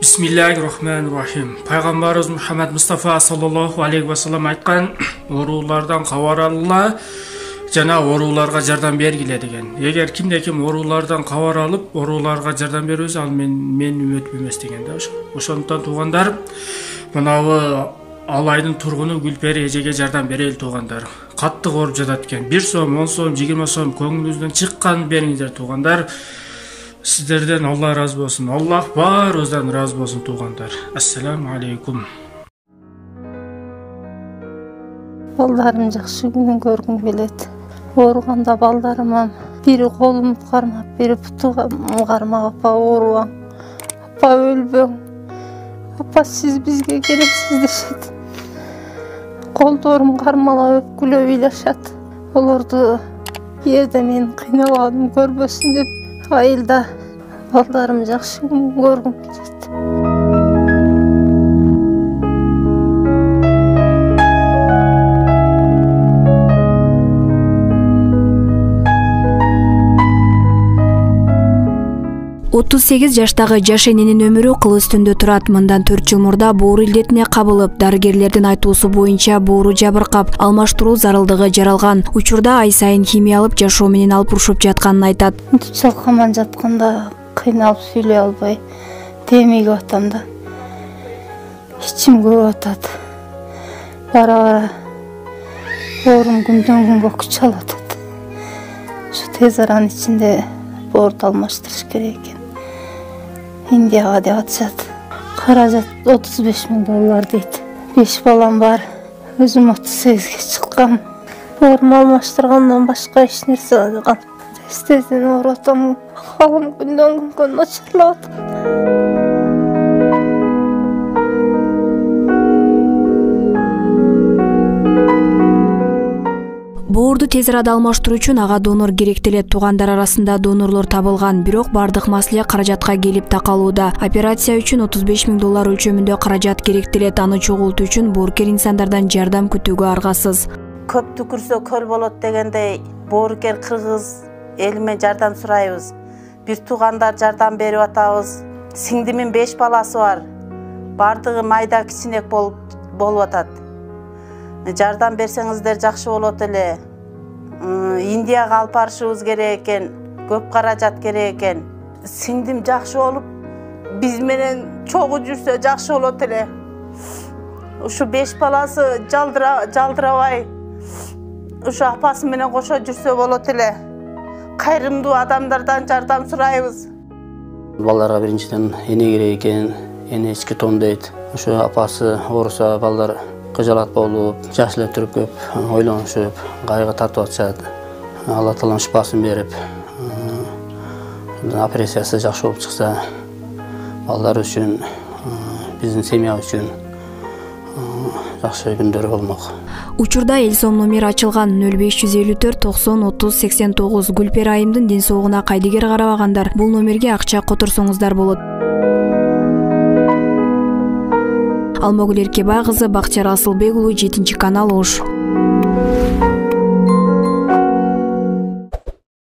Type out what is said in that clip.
Bismillahirrahmanirrahim. Пайғамбарымыз Мұхаммад Мұстафа саллаллаху алейхи ва саллям айтқан, оорулардан хабар алла, жана ооруларга жардам бергиле деген. Эгер кимде-ким оорулардан хабар алып, ооруларга жардам бербесе, ал мен үмөт эмес деген да. Ошондуктан туугандар, мынабы Алайдын тургуну Гүлпери эжеге жардам берели туугандар. Катты ооруп жатат экен. 1 сом, 10 сом, 20 сом көңүлүңүздөн чыккан бериңиздер туугандар. Сіздерден Алла разы болсын. Аллах барыңыздан разы болсын туугандар. Ассаламу алейкум. Балдарым жакшы күнүн көргүм келет. Ооруганда балдарыма бири колум кармап, бири бутум кармап, апа оорубаң, апа өлбөң, апа сиз бизге керексиз дешет. Колдорум кармалап өпкүлөп ыйлашат. Олорду жерде менин кыйналганымды көрбөсүн деп айылда балдарым жакшы күн көргүм келет. Отуз 38 жаштагы жаш эненин өмүрү кыл үстүндө турат. Мындан 4 жыл мурда боору илдетине кабылып, дарыгерлердин айтуусу боюнча боору жабыркап, алмаштыруу зарылдыгы жаралган. Учурда ай сайын химия алып, жашоо менен алпурушуп жатканын айтат. Чалкаман жатканда кыйналып сүйлөй албай, демейип атам да. Ичим көп атат. Бара-бара боорум күндөн күнгө күч алат. Şu tez aranın içinde boorду алмаштырыш керек экен. Индияга деп атышат. Каражат $35.000 дейт. 5 балам бар. Өзүм 38ге чыккам. Боорум алмаштыргандан башка эч нерсе калып. Эстесин ооруп атам. Халым күндөн күнгө начарлап атат. Боорду тез арада алмаштыруу үчүн ага донор керектелет. Туугандар арасында донорлор табылган, бирок бардык маселе каражатка келип такалууда. Операция үчүн $35.000 өлчөмүндө каражат керектелет. Аны чогултуу үчүн боорукер инсандардан жардам күтүүгө аргасыз. Көп түкүрсө көл болот дегендей, боорукер кыргыз элиме жардам сурайбыз. Бир туугандар жардам берип атабыз. Сиңдимин 5 баласы бар. Бардыгы майда кичинек болуп атат. Жардам берсеңиздер жакшы болот эле. Индияга алып барышыбыз керек экен. Көп каражат керек экен. Сиңдим жакшы болуп, биз менен чогуу жүрсө жакшы болот эле. Ушу 5 баласы жалдырабай, ушу апасы менен кошо жүрсө болот эле. Кайрымдуу адамдардан жардам сурайбыз. Балдарга биринчиден эне керек экен. Эне ички том дейт. Ушу апасы ооруса балдар кыжалат болуп, жаш эле туруп көп ойлонушуп, кайгы тартып атышат. Алла таалам шипасын берип, операциясы жакшы болуп чыкса, балдар үчүн, биздин семья үчүн жакшы күндөр болмок. Учурда эл сом номер ачылган 0554 90 30 89. Гүлпери айымдын ден соолугуна кайдыгер карабагандар бул номерге акча которсоңуздар болот. Алмагүл Эркебай кызы, Бакчар Асылбек уулу, 7 канал Ош.